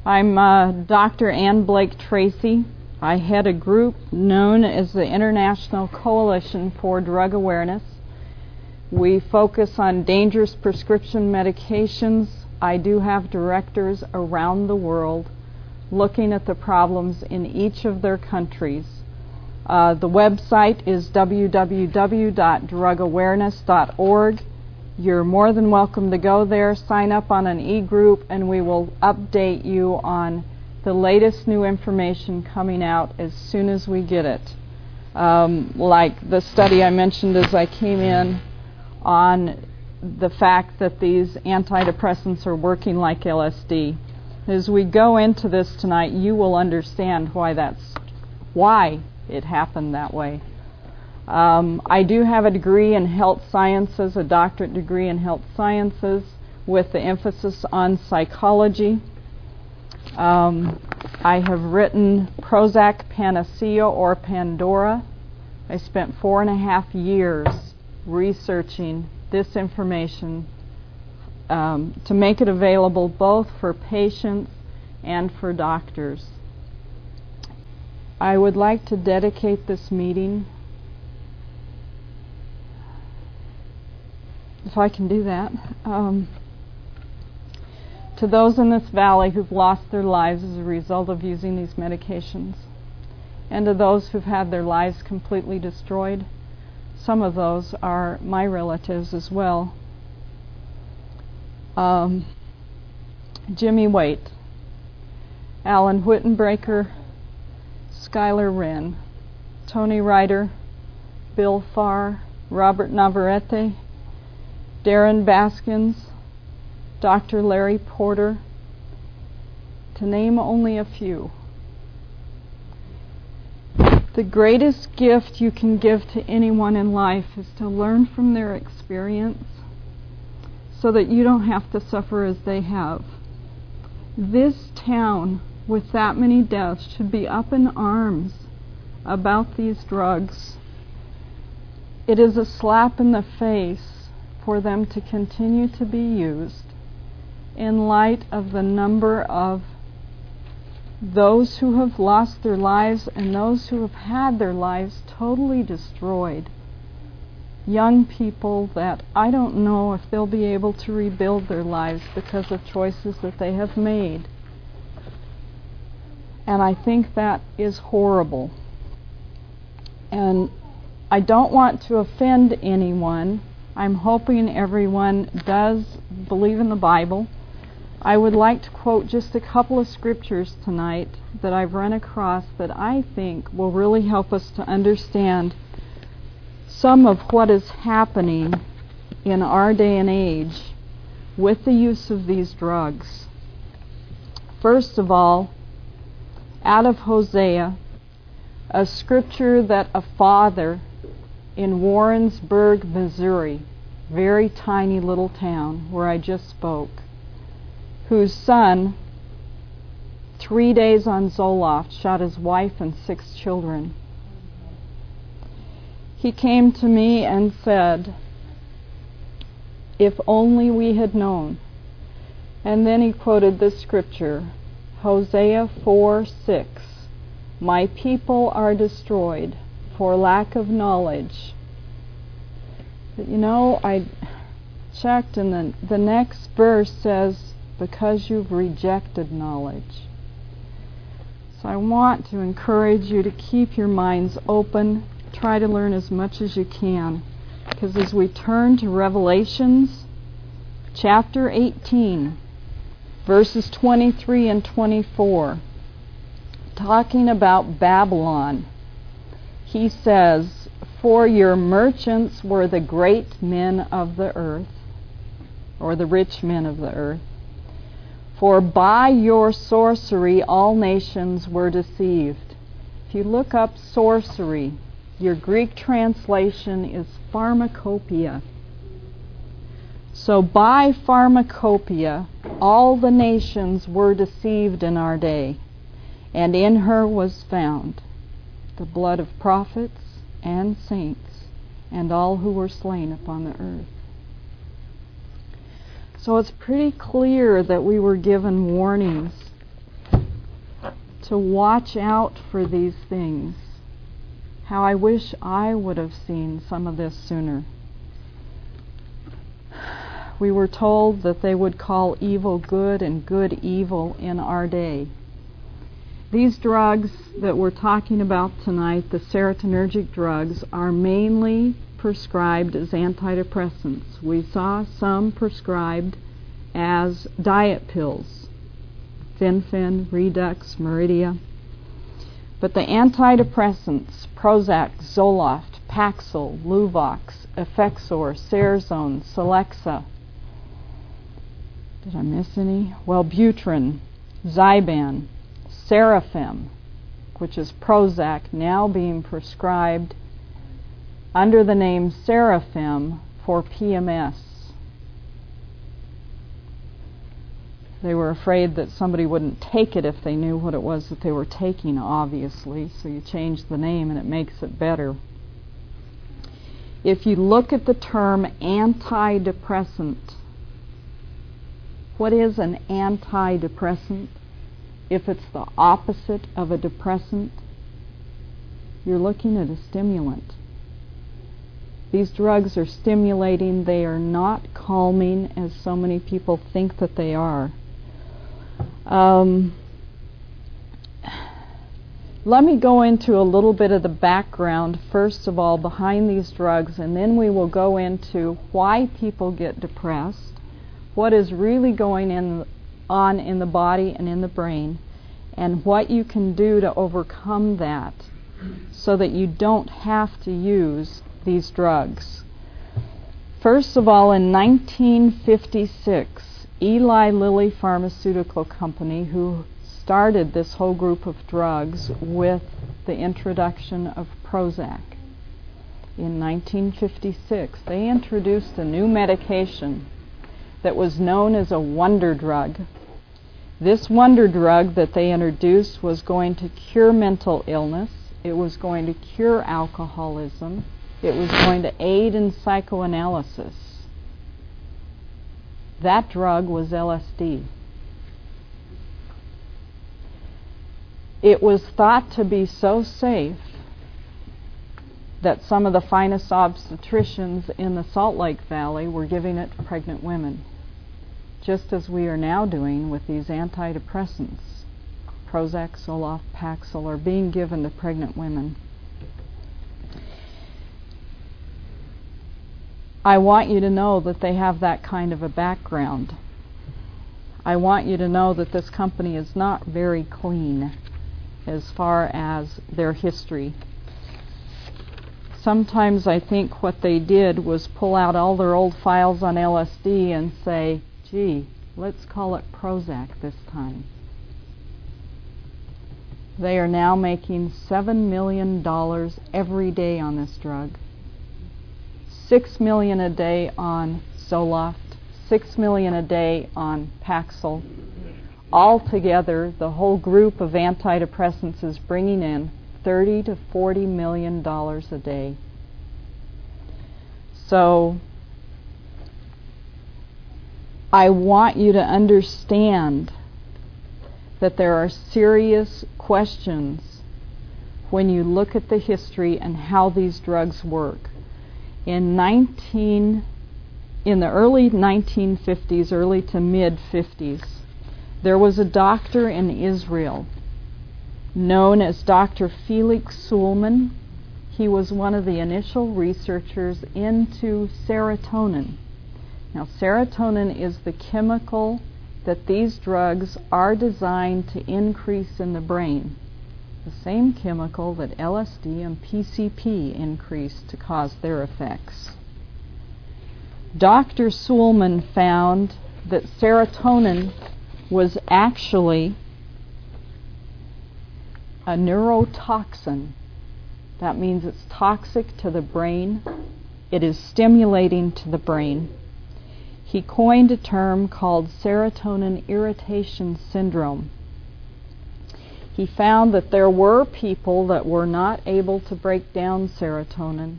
I'm Dr. Ann Tracy. I head a group known as the International Coalition for Drug Awareness. We focus on dangerous prescription medications. I do have directors around the world looking at the problems in each of their countries. The website is www.drugawareness.org. You're more than welcome to go there, sign up on an e-group, and we will update you on the latest new information coming out as soon as we get it. Like the study I mentioned as I came in on the fact that these antidepressants are working like LSD. As we go into this tonight, you will understand why it happened that way. I do have a degree in health sciences, a doctorate degree in health sciences with the emphasis on psychology. I have written Prozac, Panacea, or Pandora. I spent 4.5 years researching this information to make it available both for patients and for doctors. I would like to dedicate this meeting, if I can do that, to those in this valley who've lost their lives as a result of using these medications, and to those who've had their lives completely destroyed. Some of those are my relatives as well. Jimmy Waite, Alan Whittenbreaker, Skylar Wren, Tony Ryder, Bill Farr, Robert Navarrete, Darren Baskins, Dr. Larry Porter, to name only a few. The greatest gift you can give to anyone in life is to learn from their experience so that you don't have to suffer as they have. This town, with that many deaths, should be up in arms about these drugs. It is a slap in the face for them to continue to be used in light of the number of those who have lost their lives and those who have had their lives totally destroyed. Young people that I don't know if they'll be able to rebuild their lives because of choices that they have made. And I think that is horrible. And I don't want to offend anyone. I'm hoping everyone does believe in the Bible. I would like to quote just a couple of scriptures tonight that I've run across that I think will really help us to understand some of what is happening in our day and age with the use of these drugs. First of all, out of Hosea, a scripture that a father in Warrensburg, Missouri, very tiny little town where I just spoke, whose son, 3 days on Zoloft, shot his wife and 6 children. He came to me and said, "If only we had known." And then he quoted this scripture, Hosea 4:6, "My people are destroyed for lack of knowledge." But I checked, and the next verse says, "Because you've rejected knowledge." So I want to encourage you to keep your minds open, try to learn as much as you can, because as we turn to Revelations chapter 18, verses 23 and 24, talking about Babylon, he says, "For your merchants were the great men of the earth," or the rich men of the earth. "For by your sorcery all nations were deceived." If you look up sorcery, your Greek translation is pharmacopoeia. So by pharmacopoeia, all the nations were deceived in our day, and in her was found the blood of prophets and saints and all who were slain upon the earth. So it's pretty clear that we were given warnings to watch out for these things. How I wish I would have seen some of this sooner. We were told that they would call evil good and good evil in our day. These drugs that we're talking about tonight, the serotonergic drugs, are mainly prescribed as antidepressants. We saw some prescribed as diet pills, Fen-Phen, Redux, Meridia. But the antidepressants, Prozac, Zoloft, Paxil, Luvox, Effexor, Serzone, Celexa. Did I miss any? Wellbutrin, Zyban, Serafem, which is Prozac, now being prescribed under the name Serafem for PMS. They were afraid that somebody wouldn't take it if they knew what it was that they were taking, obviously, so you change the name and it makes it better. If you look at the term antidepressant, what is an antidepressant? If it's the opposite of a depressant, you're looking at a stimulant. These drugs are stimulating. They are not calming as so many people think that they are. Let me go into a little bit of the background, first of all, behind these drugs, and then we will go into why people get depressed, what is really going on in the body and in the brain, and what you can do to overcome that so that you don't have to use these drugs. First of all, in 1956, Eli Lilly Pharmaceutical Company, who started this whole group of drugs with the introduction of Prozac. In 1956, they introduced a new medication that was known as a wonder drug. This wonder drug that they introduced was going to cure mental illness. It was going to cure alcoholism. It was going to aid in psychoanalysis. That drug was LSD. It was thought to be so safe that some of the finest obstetricians in the Salt Lake Valley were giving it to pregnant women, just as we are now doing with these antidepressants. Prozac, Zoloft, Paxil are being given to pregnant women. I want you to know that they have that kind of a background. I want you to know that this company is not very clean as far as their history. Sometimes I think what they did was pull out all their old files on LSD and say, gee, let's call it Prozac this time. They are now making $7 million every day on this drug. $6 million a day on Zoloft, $6 million a day on Paxil. Altogether, the whole group of antidepressants is bringing in $30 to $40 million a day. So, I want you to understand that there are serious questions when you look at the history and how these drugs work. In the early 1950s, early to mid-50s, there was a doctor in Israel known as Dr. Felix Suleman. He was one of the initial researchers into serotonin. Now, serotonin is the chemical that these drugs are designed to increase in the brain. The same chemical that LSD and PCP increase to cause their effects. Dr. Suleman found that serotonin was actually a neurotoxin. That means it's toxic to the brain. It is stimulating to the brain. He coined a term called serotonin irritation syndrome. He found that there were people that were not able to break down serotonin,